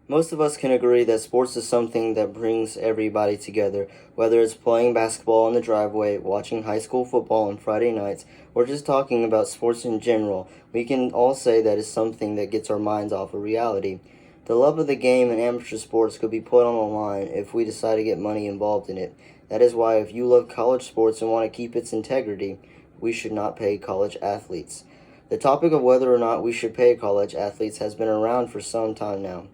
Most of us can agree that sports is something that brings everybody together, whether it's playing basketball in the driveway, watching high school football on Friday nights, or just talking about sports in general. We can all say that it's something that gets our minds off of reality. The love of the game and amateur sports could be put on the line if we decide to get money involved in it. That is why if you love college sports and want to keep its integrity, we should not pay college athletes. The topic of whether or not we should pay college athletes has been around for some time now.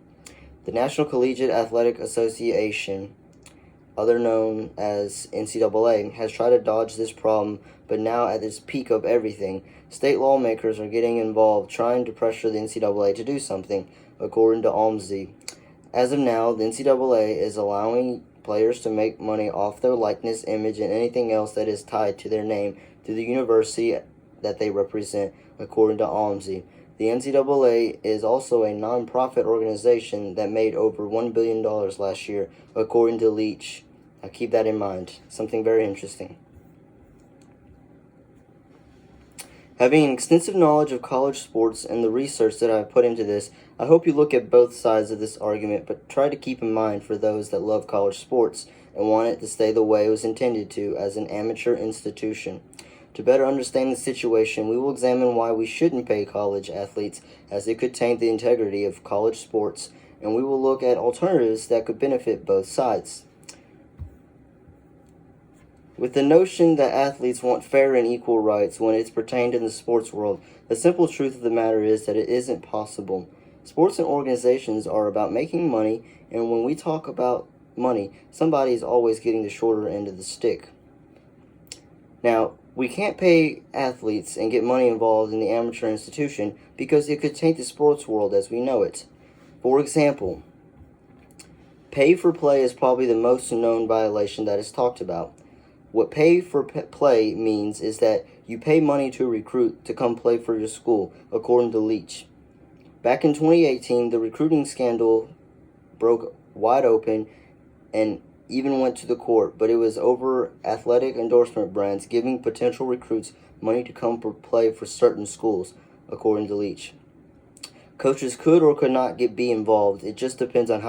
The National Collegiate Athletic Association, other known as NCAA, has tried to dodge this problem, but now at its peak of everything, state lawmakers are getting involved trying to pressure the NCAA to do something, according to OMZ. As of now, the NCAA is allowing players to make money off their likeness, image, and anything else that is tied to their name through the university that they represent, according to OMZ. The NCAA is also a non-profit organization that made over $1 billion last year, according to Leach. Now keep that in mind. Something very interesting. Having an extensive knowledge of college sports and the research that I've put into this, I hope you look at both sides of this argument, but try to keep in mind for those that love college sports and want it to stay the way it was intended to as an amateur institution. To better understand the situation, we will examine why we shouldn't pay college athletes, as it could taint the integrity of college sports, and we will look at alternatives that could benefit both sides. With the notion that athletes want fair and equal rights when it's pertained in the sports world, the simple truth of the matter is that it isn't possible. Sports and organizations are about making money, and when we talk about money, somebody is always getting the shorter end of the stick. Now, we can't pay athletes and get money involved in the amateur institution because it could taint the sports world as we know it. For example, pay for play is probably the most known violation that is talked about. What pay for play means is that you pay money to a recruit to come play for your school, according to Leach. Back in 2018, the recruiting scandal broke wide open and even went to the court, but it was over athletic endorsement brands giving potential recruits money to come play for certain schools, according to Leach. Coaches could or could not be involved. It just depends on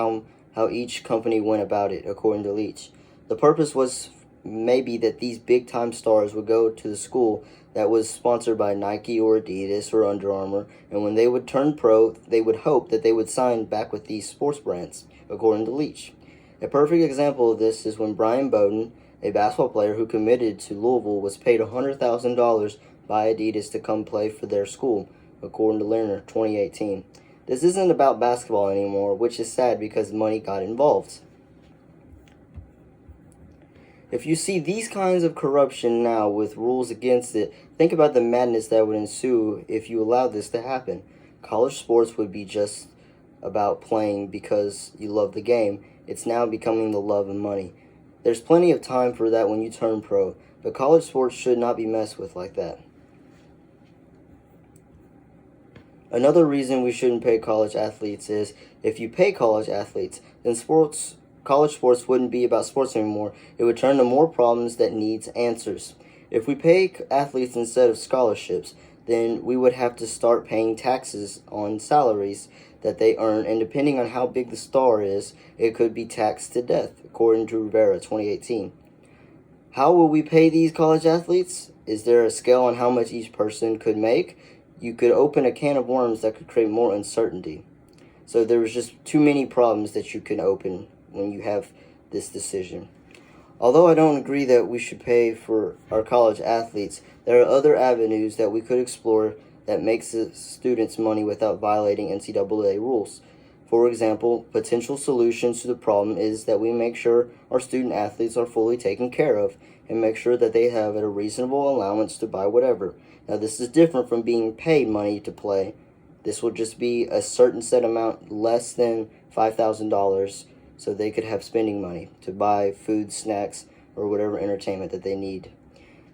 how each company went about it, according to Leach. The purpose was maybe that these big-time stars would go to the school that was sponsored by Nike or Adidas or Under Armour, and when they would turn pro, they would hope that they would sign back with these sports brands, according to Leach. A perfect example of this is when Brian Bowden, a basketball player who committed to Louisville, was paid $100,000 by Adidas to come play for their school, according to Lerner, 2018. This isn't about basketball anymore, which is sad because money got involved. If you see these kinds of corruption now with rules against it, think about the madness that would ensue if you allowed this to happen. College sports would be just about playing because you love the game. It's now becoming the love of money. There's plenty of time for that when you turn pro, but college sports should not be messed with like that. Another reason we shouldn't pay college athletes is if you pay college athletes, then college sports wouldn't be about sports anymore. It would turn to more problems that needs answers. If we pay athletes instead of scholarships, then we would have to start paying taxes on salaries that they earn, and depending on how big the star is, it could be taxed to death, according to Rivera, 2018. How will we pay these college athletes? Is there a scale on how much each person could make? You could open a can of worms that could create more uncertainty. So there's just too many problems that you can open when you have this decision. Although I don't agree that we should pay for our college athletes, there are other avenues that we could explore that makes the students money without violating NCAA rules. For example, potential solutions to the problem is that we make sure our student athletes are fully taken care of and make sure that they have a reasonable allowance to buy whatever. Now, this is different from being paid money to play. This will just be a certain set amount less than $5,000 so they could have spending money to buy food, snacks, or whatever entertainment that they need.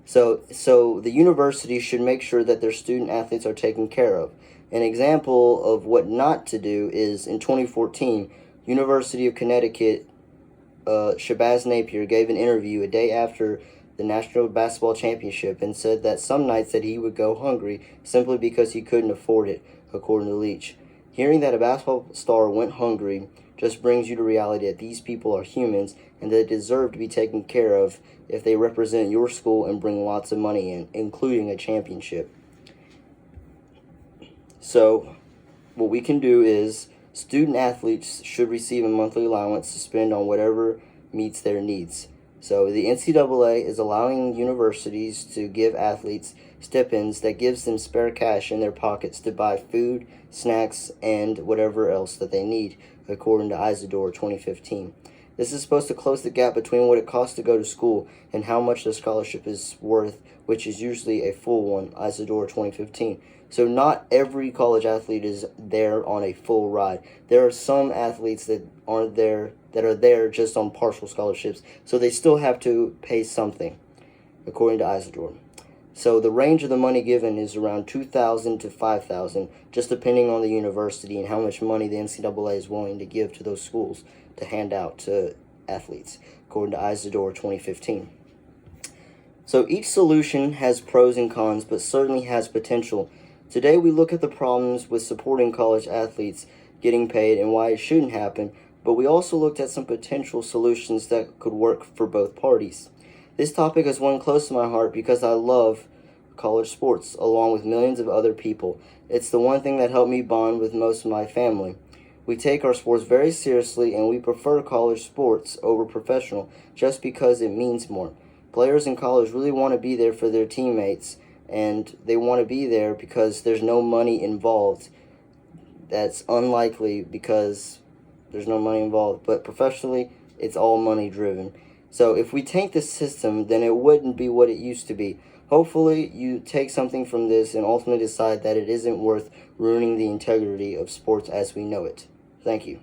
So the university should make sure that their student athletes are taken care of. An example of what not to do is in 2014, University of Connecticut, Shabazz Napier gave an interview a day after the National Basketball Championship and said that some nights that he would go hungry simply because he couldn't afford it, according to Leach. Hearing that a basketball star went hungry just brings you to reality that these people are humans and they deserve to be taken care of if they represent your school and bring lots of money in, including a championship. So, what we can do is student athletes should receive a monthly allowance to spend on whatever meets their needs. So the NCAA is allowing universities to give athletes stipends that gives them spare cash in their pockets to buy food, snacks, and whatever else that they need, according to Isidore 2015. This is supposed to close the gap between what it costs to go to school and how much the scholarship is worth, which is usually a full one, Isidore 2015. So not every college athlete is there on a full ride. There are some athletes that aren't there, that are there just on partial scholarships, so they still have to pay something, according to Isidore. So the range of the money given is around $2,000 to $5,000, just depending on the university and how much money the NCAA is willing to give to those schools to hand out to athletes, according to Isidore 2015. So each solution has pros and cons, but certainly has potential. Today we look at the problems with supporting college athletes getting paid and why it shouldn't happen, but we also looked at some potential solutions that could work for both parties. This topic is one close to my heart because I love college sports, along with millions of other people. It's the one thing that helped me bond with most of my family. We take our sports very seriously, and we prefer college sports over professional just because it means more. Players in college really want to be there for their teammates, and they want to be there because there's no money involved. That's unlikely because there's no money involved, but professionally, it's all money driven. So if we tank the system, then it wouldn't be what it used to be. Hopefully you take something from this and ultimately decide that it isn't worth ruining the integrity of sports as we know it. Thank you.